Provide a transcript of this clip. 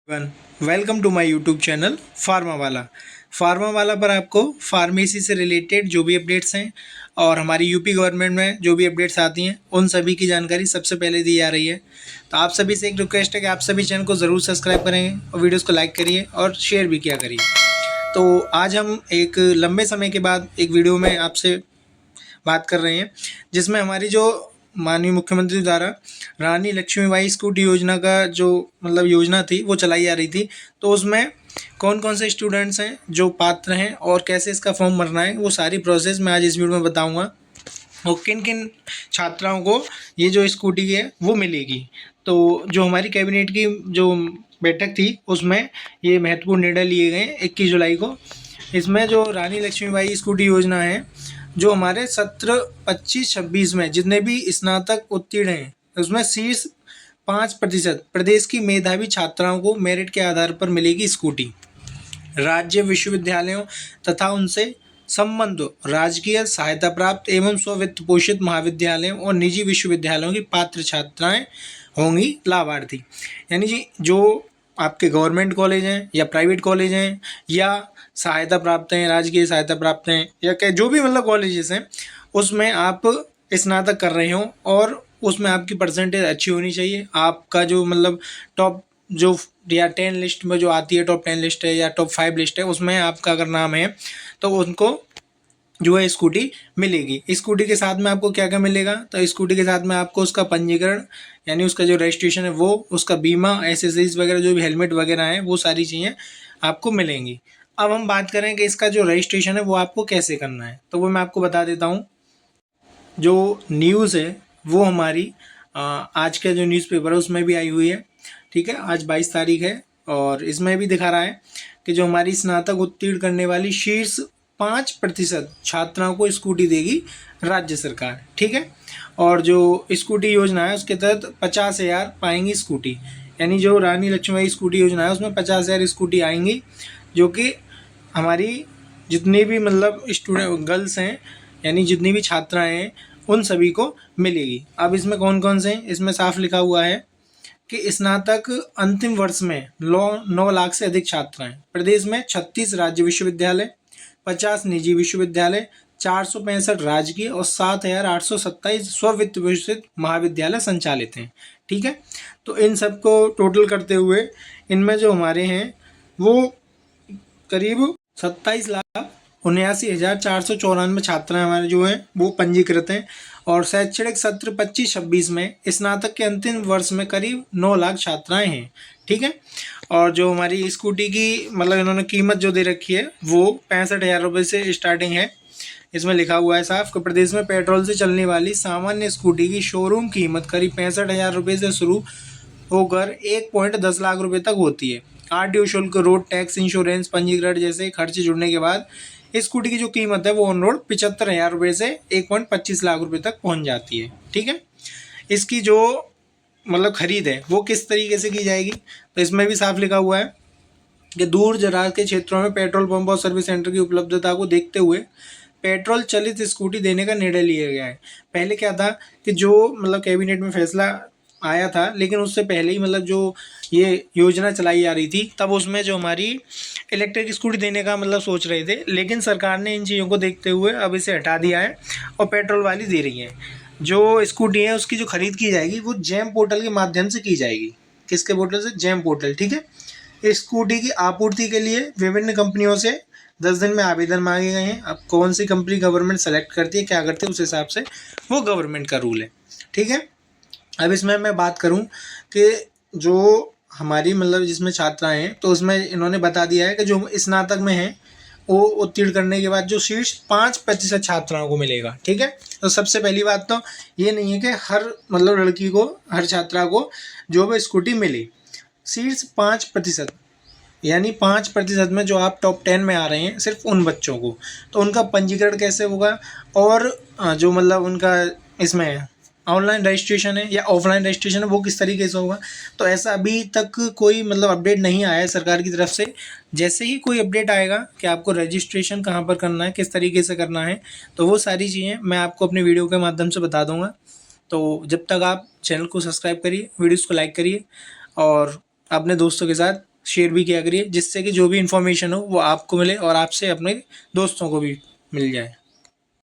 One welcome to my YouTube channel pharma वाला पर आपको फार्मेसी से रिलेटेड जो भी अपडेट्स हैं और हमारी यूपी गवर्नमेंट में जो भी अपडेट्स आती हैं उन सभी की जानकारी सबसे पहले दी जा रही है। तो आप सभी से एक रिक्वेस्ट है कि आप सभी चैनल को ज़रूर सब्सक्राइब करेंगे और वीडियोस को लाइक करिए और शेयर भी किया करिए। तो आज हम एक लंबे समय के बाद एक वीडियो में आपसे बात कर रहे हैं जिसमें हमारी जो माननीय मुख्यमंत्री द्वारा रानी लक्ष्मीबाई स्कूटी योजना का जो योजना थी वो चलाई जा रही थी। तो उसमें कौन कौन से स्टूडेंट्स हैं जो पात्र हैं और कैसे इसका फॉर्म भरना है वो सारी प्रोसेस मैं आज इस वीडियो में बताऊंगा और किन किन छात्राओं को ये जो स्कूटी है वो मिलेगी। तो जो हमारी कैबिनेट की जो बैठक थी उसमें ये महत्वपूर्ण निर्णय लिए गए 21 जुलाई को। इसमें जो रानी लक्ष्मीबाई स्कूटी योजना है जो हमारे सत्र 25-26 में जितने भी स्नातक उत्तीर्ण हैं उसमें शीर्ष 5% प्रदेश की मेधावी छात्राओं को मेरिट के आधार पर मिलेगी स्कूटी। राज्य विश्वविद्यालयों तथा उनसे संबद्ध राजकीय सहायता प्राप्त एवं स्ववित्त पोषित महाविद्यालयों और निजी विश्वविद्यालयों की पात्र छात्राएं होंगी लाभार्थी। यानी जी जो आपके गवर्नमेंट कॉलेज हैं या प्राइवेट कॉलेज हैं या सहायता प्राप्त हैं, राजकीय सहायता प्राप्त हैं या जो भी कॉलेजेस हैं उसमें आप स्नातक कर रहे हो और उसमें आपकी परसेंटेज अच्छी होनी चाहिए। आपका जो टॉप जो या 10 लिस्ट में जो आती है, टॉप 10 लिस्ट है या टॉप 5 लिस्ट है, उसमें आपका अगर नाम है तो उनको जो है स्कूटी मिलेगी। स्कूटी के साथ में आपको क्या क्या मिलेगा, तो स्कूटी के साथ में आपको उसका पंजीकरण यानी उसका जो रजिस्ट्रेशन है वो, उसका बीमा, एसेसरीज वगैरह जो भी हेलमेट वगैरह हैं वो सारी चीज़ें आपको मिलेंगी। अब हम बात करें कि इसका जो रजिस्ट्रेशन है वो आपको कैसे करना है, तो वो मैं आपको बता देता हूँ। जो न्यूज़ है वो हमारी आज का जो न्यूज़पेपर है उसमें भी आई हुई है। ठीक है, आज 22 तारीख है और इसमें भी दिखा रहा है कि जो हमारी स्नातक उत्तीर्ण करने वाली शीर्ष 5% छात्राओं को स्कूटी देगी राज्य सरकार। ठीक है, और जो स्कूटी योजना है उसके तहत 50,000 पाएंगी स्कूटी। यानी जो रानी लक्ष्मीबाई स्कूटी योजना है उसमें 50,000 स्कूटी आएंगी जो कि हमारी जितनी भी स्टूडेंट गर्ल्स हैं यानी जितनी भी छात्राएं हैं उन सभी को मिलेगी। अब इसमें कौन कौन से हैं, इसमें साफ लिखा हुआ है कि स्नातक अंतिम वर्ष में 9 लाख से अधिक छात्राएं। प्रदेश में 36 राज्य विश्वविद्यालय, 50 निजी विश्वविद्यालय, 465 राजकीय और 7,827 स्ववित्त पोषित महाविद्यालय संचालित हैं। ठीक है, तो इन सबको टोटल करते हुए इनमें जो हमारे हैं वो करीब 27,79,494 छात्राएं हमारे जो हैं वो पंजीकृत हैं और शैक्षणिक सत्र 25-26 में स्नातक के अंतिम वर्ष में करीब 9 लाख छात्राएं हैं। ठीक है, और जो हमारी स्कूटी की इन्होंने कीमत जो दे रखी है वो 65,000 रुपये से स्टार्टिंग है। इसमें लिखा हुआ है साफ कि प्रदेश में पेट्रोल से चलने वाली सामान्य स्कूटी की शोरूम कीमत करीब 65,000 रुपये से शुरू होकर 1.10 लाख रुपये तक होती है। आरटीओ शुल्क, रोड टैक्स, इंश्योरेंस, पंजीकरण जैसे खर्च जुड़ने के बाद स्कूटी की जो कीमत है वो ऑन रोड 75,000 रुपये से 1.25 लाख रुपये तक पहुंच जाती है। ठीक है, इसकी जो खरीद है वो किस तरीके से की जाएगी, तो इसमें भी साफ लिखा हुआ है कि दूर दराज के क्षेत्रों में पेट्रोल पंप और सर्विस सेंटर की उपलब्धता को देखते हुए पेट्रोल चलित स्कूटी देने का निर्णय लिया गया है। पहले क्या था कि जो कैबिनेट में फैसला आया था, लेकिन उससे पहले ही जो ये योजना चलाई जा रही थी तब उसमें जो हमारी इलेक्ट्रिक स्कूटी देने का सोच रहे थे, लेकिन सरकार ने इन चीज़ों को देखते हुए अब इसे हटा दिया है और पेट्रोल वाली दे रही है। जो स्कूटी है उसकी जो खरीद की जाएगी वो जैम पोर्टल के माध्यम से की जाएगी। किसके पोर्टल से? GeM portal. ठीक है, स्कूटी की आपूर्ति के लिए विभिन्न कंपनियों से 10 दिन में आवेदन मांगे गए हैं। अब कौन सी कंपनी गवर्नमेंट सेलेक्ट करती है, क्या करती है, उस हिसाब से वो गवर्नमेंट का रूल है। ठीक है, अब इसमें मैं बात करूं कि जो हमारी जिसमें छात्राएं हैं तो उसमें इन्होंने बता दिया है कि जो स्नातक में हैं वो उत्तीर्ण करने के बाद जो शीर्ष 5% छात्राओं को मिलेगा। ठीक है, तो सबसे पहली बात तो ये नहीं है कि हर लड़की को, हर छात्रा को जो भी स्कूटी मिले। शीर्ष 5% यानी 5% में जो आप टॉप 10 में आ रहे हैं सिर्फ उन बच्चों को, तो उनका पंजीकरण कैसे होगा और जो उनका इसमें ऑनलाइन रजिस्ट्रेशन है या ऑफलाइन रजिस्ट्रेशन है वो किस तरीके से होगा, तो ऐसा अभी तक कोई अपडेट नहीं आया है सरकार की तरफ से। जैसे ही कोई अपडेट आएगा कि आपको रजिस्ट्रेशन कहाँ पर करना है, किस तरीके से करना है, तो वो सारी चीज़ें मैं आपको अपने वीडियो के माध्यम से बता दूंगा। तो जब तक आप चैनल को सब्सक्राइब करिए, वीडियोज़ को लाइक करिए और अपने दोस्तों के साथ शेयर भी किया करिए, जिससे कि जो भी इन्फॉर्मेशन हो वो आपको मिले और आपसे अपने दोस्तों को भी मिल जाए।